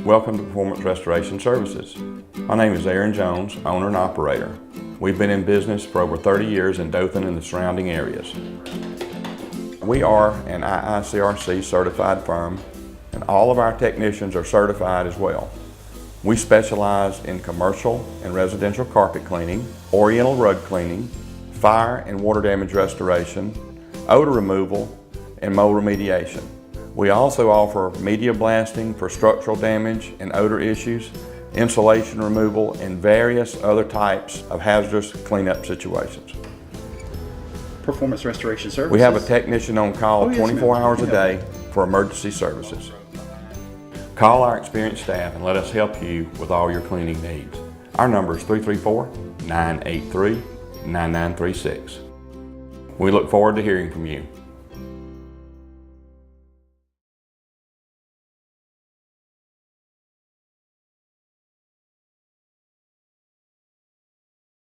Welcome to Perfromance Restoration Services. My name is Aaron Jones, owner and operator. We've been in business for over 30 years in Dothan and the surrounding areas. We are an IICRC certified firm, and all of our technicians are certified as well. We specialize in commercial and residential carpet cleaning, oriental rug cleaning, fire and water damage restoration, odor removal, and mold remediation. We also offer media blasting for structural damage and odor issues, insulation removal, and various other types of hazardous cleanup situations. Perfromance Restoration Services. We have a technician on call 24 hours a Yeah. day for emergency services. Call our experienced staff and let us help you with all your cleaning needs. Our number is 334-983-9936. We look forward to hearing from you.